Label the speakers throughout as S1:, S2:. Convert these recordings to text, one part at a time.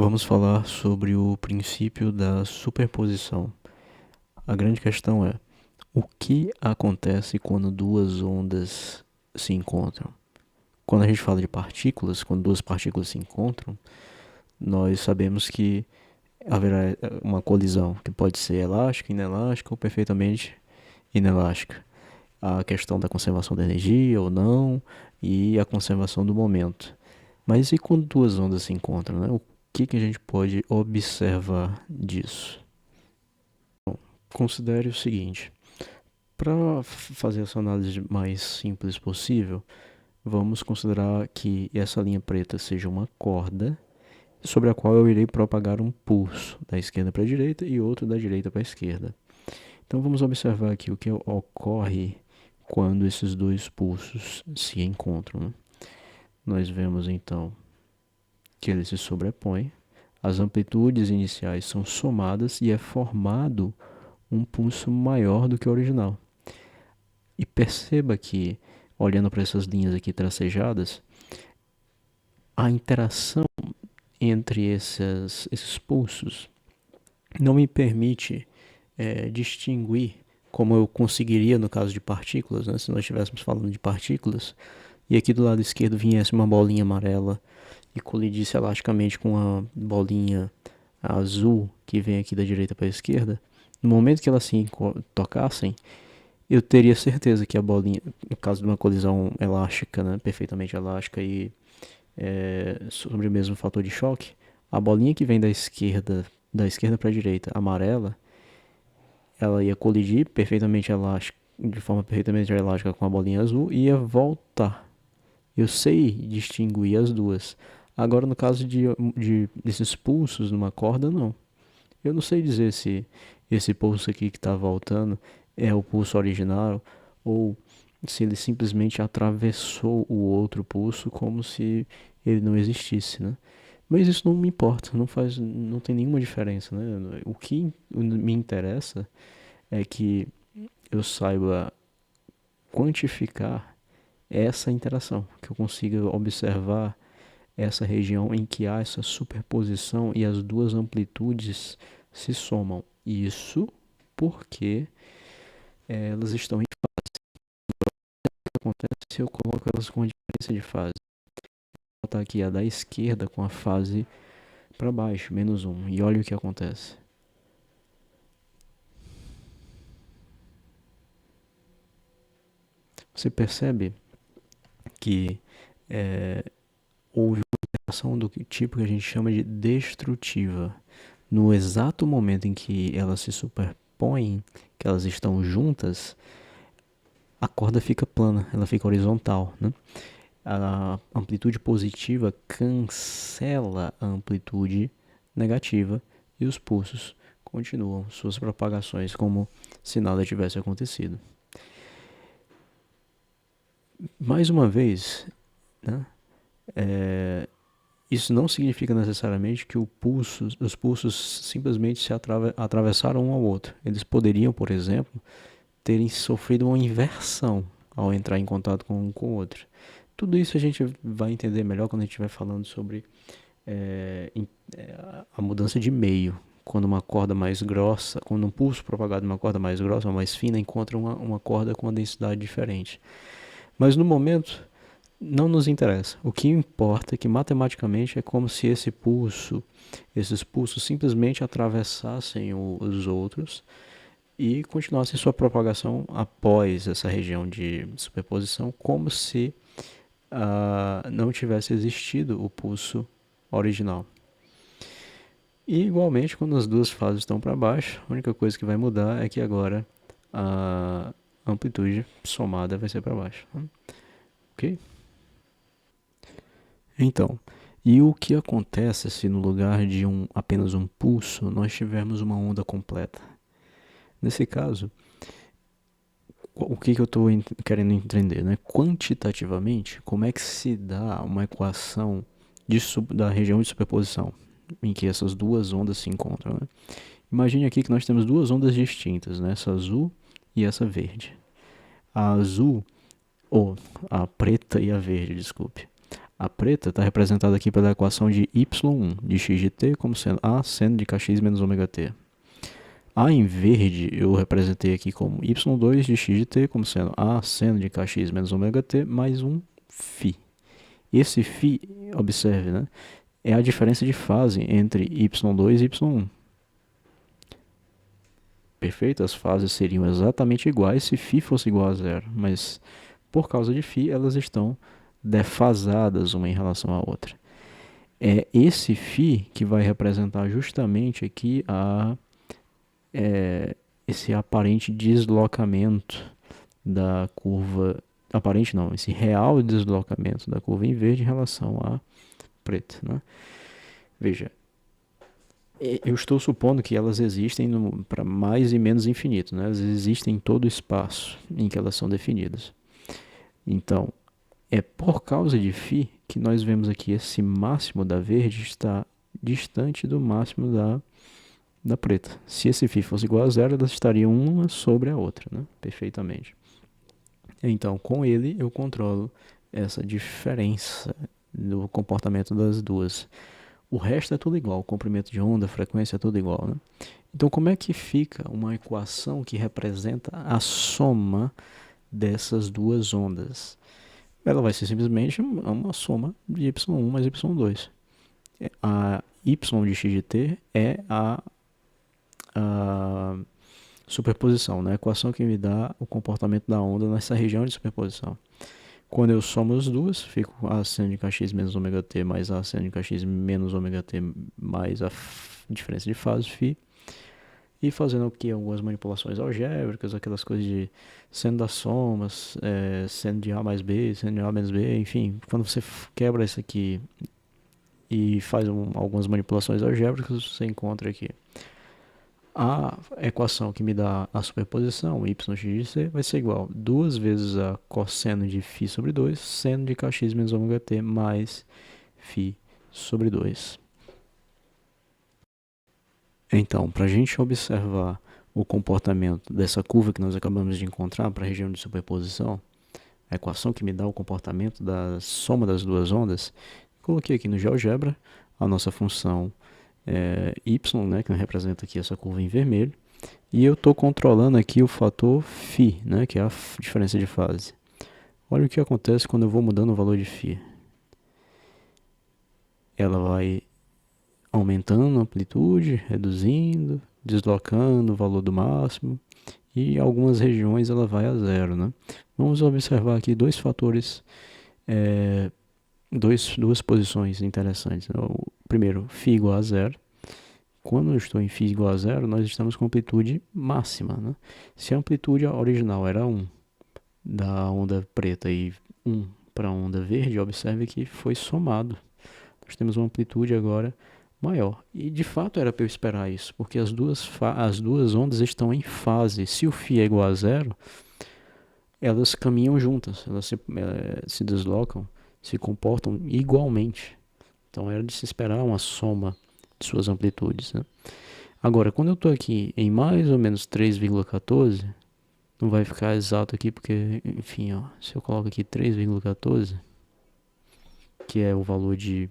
S1: Vamos falar sobre o princípio da superposição. A grande questão é: o que acontece quando duas ondas se encontram? Quando a gente fala de partículas, quando duas partículas se encontram, nós sabemos que haverá uma colisão que pode ser elástica, inelástica ou perfeitamente inelástica. A questão da conservação da energia ou não e a conservação do momento. Mas e quando duas ondas se encontram, né? O que a gente pode observar disso? Considere o seguinte: para fazer essa análise mais simples possível, vamos considerar que essa linha preta seja uma corda sobre a qual eu irei propagar um pulso da esquerda para a direita e outro da direita para a esquerda. Então vamos observar aqui o que ocorre quando esses dois pulsos se encontram, né? Nós vemos então que eles se sobrepõem, as amplitudes iniciais são somadas e é formado um pulso maior do que o original. E perceba que, olhando para essas linhas aqui tracejadas, a interação entre esses pulsos não me permite distinguir como eu conseguiria no caso de partículas, né? Se nós estivéssemos falando de partículas, e aqui do lado esquerdo viesse uma bolinha amarela e colidisse elasticamente com a bolinha azul que vem aqui da direita para a esquerda, no momento que elas se tocassem, eu teria certeza que a bolinha, no caso de uma colisão elástica, né, perfeitamente elástica e sobre o mesmo fator de choque, a bolinha que vem da esquerda para a direita, amarela, ela ia colidir perfeitamente elástica, de forma perfeitamente elástica com a bolinha azul e ia voltar. Eu sei distinguir as duas. Agora, no caso desses pulsos numa corda, não. Eu não sei dizer se esse pulso aqui que está voltando é o pulso original ou se ele simplesmente atravessou o outro pulso como se ele não existisse, né? Mas isso não me importa, não tem nenhuma diferença, né? O que me interessa é que eu saiba quantificar essa interação, que eu consiga observar essa região em que há essa superposição e as duas amplitudes se somam. Isso porque elas estão em fase. O que acontece se eu coloco elas com a diferença de fase? Vou botar aqui a da esquerda com a fase para baixo, -1. E olha o que acontece. Você percebe que houve uma interação do tipo que a gente chama de destrutiva. No exato momento em que elas se superpõem, que elas estão juntas, a corda fica plana, ela fica horizontal, né? A amplitude positiva cancela a amplitude negativa e os pulsos continuam suas propagações como se nada tivesse acontecido. Mais uma vez, né, isso não significa necessariamente que os pulsos simplesmente se atravessaram um ao outro. Eles poderiam, por exemplo, terem sofrido uma inversão ao entrar em contato com um com o outro. Tudo isso a gente vai entender melhor quando a gente estiver falando sobre a mudança de meio. Quando uma corda mais grossa, quando um pulso propagado numa corda mais grossa ou mais fina encontra uma corda com uma densidade diferente. Mas no momento, não nos interessa. O que importa é que matematicamente é como se esses pulsos simplesmente atravessassem os outros e continuassem sua propagação após essa região de superposição, como se não tivesse existido o pulso original. E igualmente, quando as duas fases estão para baixo, a única coisa que vai mudar é que agora a amplitude somada vai ser para baixo. Ok? Então, e o que acontece se no lugar de apenas um pulso nós tivermos uma onda completa? Nesse caso, o que eu estou querendo entender, né? Quantitativamente, como é que se dá uma equação da região de superposição em que essas duas ondas se encontram, né? Imagine aqui que nós temos duas ondas distintas, né? Essa azul e essa verde. A azul, ou a preta e a verde, desculpe. A preta está representada aqui pela equação de y1 de x de t como sendo a seno de kx menos ômega t. A em verde eu representei aqui como y2 de x de t como sendo a seno de kx menos ômega t mais um φ. Esse φ, observe, né, é a diferença de fase entre y2 e y1. Perfeito? As fases seriam exatamente iguais se φ fosse igual a zero, mas por causa de φ elas estão defasadas uma em relação à outra. É esse φ que vai representar justamente aqui esse aparente deslocamento da curva, aparente não, esse real deslocamento da curva em verde em relação à preta, né? Veja, eu estou supondo que elas existem para mais e menos infinito, né? Elas existem em todo o espaço em que elas são definidas. Então, é por causa de φ que nós vemos aqui esse máximo da verde está distante do máximo da preta. Se esse φ fosse igual a zero, elas estariam uma sobre a outra, né? Perfeitamente. Então, com ele, eu controlo essa diferença do comportamento das duas. O resto é tudo igual, o comprimento de onda, a frequência é tudo igual, né? Então, como é que fica uma equação que representa a soma dessas duas ondas? Ela vai ser simplesmente uma soma de y1 mais y2. A y de x de t é a superposição, né? A equação que me dá o comportamento da onda nessa região de superposição. Quando eu somo as duas, fico a seno de kx menos ômega t mais a seno de kx menos ômega t mais a diferença de fase φ. E fazendo aqui algumas manipulações algébricas, aquelas coisas de seno das somas, seno de A mais B, seno de A menos B, enfim. Quando você quebra isso aqui e faz algumas manipulações algébricas, você encontra aqui a equação que me dá a superposição, yx de c, vai ser igual a 2 vezes a cosseno de φ sobre 2, seno de kx menos ômega t mais φ sobre 2. Então, para a gente observar o comportamento dessa curva que nós acabamos de encontrar para a região de superposição, a equação que me dá o comportamento da soma das duas ondas, coloquei aqui no GeoGebra a nossa função y, né, que representa aqui essa curva em vermelho, e eu estou controlando aqui o fator φ, né, que é a diferença de fase. Olha o que acontece quando eu vou mudando o valor de φ. Ela vai aumentando a amplitude, reduzindo, deslocando o valor do máximo, e em algumas regiões ela vai a zero, né? Vamos observar aqui dois fatores, duas posições interessantes, né? O primeiro, φ igual a zero. Quando eu estou em φ igual a zero, nós estamos com amplitude máxima, né? Se a amplitude original era 1 da onda preta e 1 para a onda verde, observe que foi somado. Nós temos uma amplitude agora maior. E de fato era para eu esperar isso, porque as duas ondas estão em fase. Se o φ é igual a zero, elas caminham juntas, elas se deslocam, se comportam igualmente. Então era de se esperar uma soma de suas amplitudes, né? Agora, quando eu estou aqui em mais ou menos 3,14, não vai ficar exato aqui porque, enfim, ó, se eu coloco aqui 3,14, que é o valor de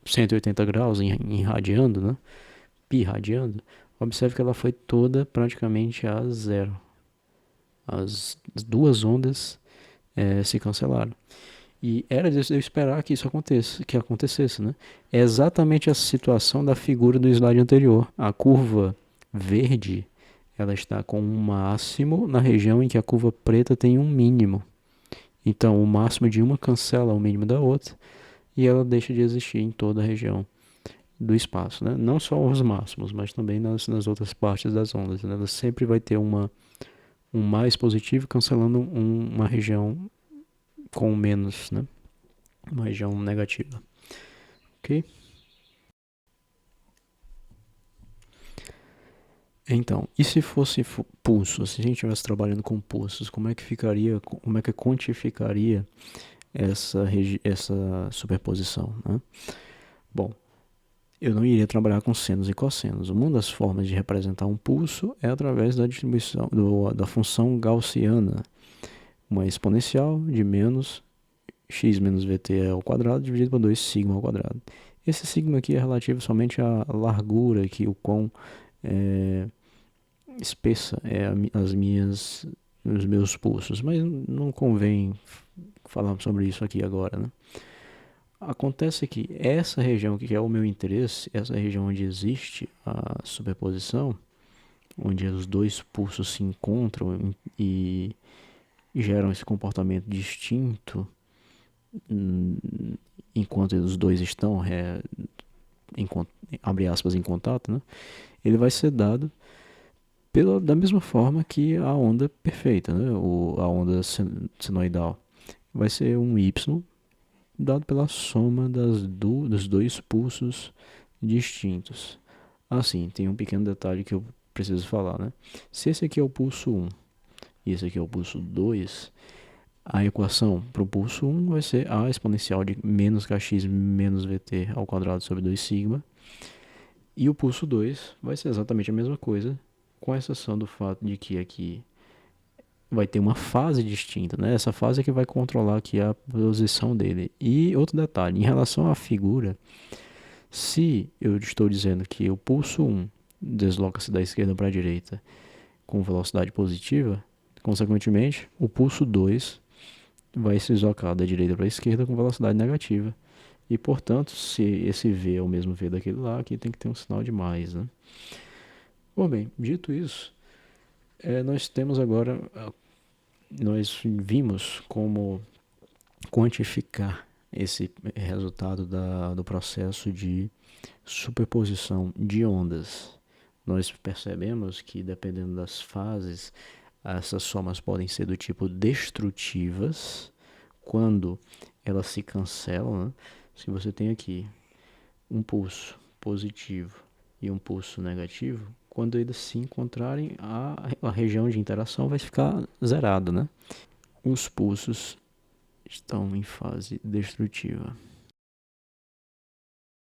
S1: 180 graus em radiando, né? Pi radiando, observe que ela foi toda praticamente a zero. As duas ondas se cancelaram. E era de eu esperar que isso acontecesse, né? É exatamente a situação da figura do slide anterior. A curva verde, ela está com um máximo na região em que a curva preta tem um mínimo. Então, o máximo de uma cancela o mínimo da outra e ela deixa de existir em toda a região do espaço, né? Não só os máximos, mas também nas outras partes das ondas, né? Ela sempre vai ter um mais positivo cancelando uma região com menos, né? Uma região negativa. Ok? Então, e se fosse pulso? Se a gente estivesse trabalhando com pulsos, como é que ficaria, como é que quantificaria essa superposição, né? Bom, eu não iria trabalhar com senos e cossenos. Uma das formas de representar um pulso é através da distribuição da função gaussiana, uma exponencial de menos x menos vt ao quadrado dividido por 2 sigma ao quadrado. Esse sigma aqui é relativo somente à largura, aqui, o quão espessa é os meus pulsos, mas não convém falar sobre isso aqui agora, né? Acontece que essa região que é o meu interesse, essa região onde existe a superposição, onde os dois pulsos se encontram e geram esse comportamento distinto, enquanto os dois estão, abre aspas, em contato, né? Ele vai ser dado da mesma forma que a onda perfeita, né? A onda senoidal. Vai ser um y dado pela soma dos dois pulsos distintos. Assim, tem um pequeno detalhe que eu preciso falar, né? Se esse aqui é o pulso 1 e esse aqui é o pulso 2, a equação para o pulso 1 vai ser a exponencial de menos kx menos vt ao quadrado sobre 2 sigma. E o pulso 2 vai ser exatamente a mesma coisa, com exceção do fato de que aqui vai ter uma fase distinta, né? Essa fase é que vai controlar aqui a posição dele. E outro detalhe, em relação à figura, se eu estou dizendo que o pulso 1 desloca-se da esquerda para a direita com velocidade positiva, consequentemente, o pulso 2 vai se deslocar da direita para a esquerda com velocidade negativa. E, portanto, se esse V é o mesmo V daquele lá, aqui tem que ter um sinal de mais, né? Bom, bem, dito isso, nós temos agora, nós vimos como quantificar esse resultado do processo de superposição de ondas. Nós percebemos que, dependendo das fases, essas somas podem ser do tipo destrutivas, quando elas se cancelam, né? Se você tem aqui um pulso positivo e um pulso negativo, quando eles se encontrarem, a região de interação vai ficar zerada, né? Os pulsos estão em fase destrutiva.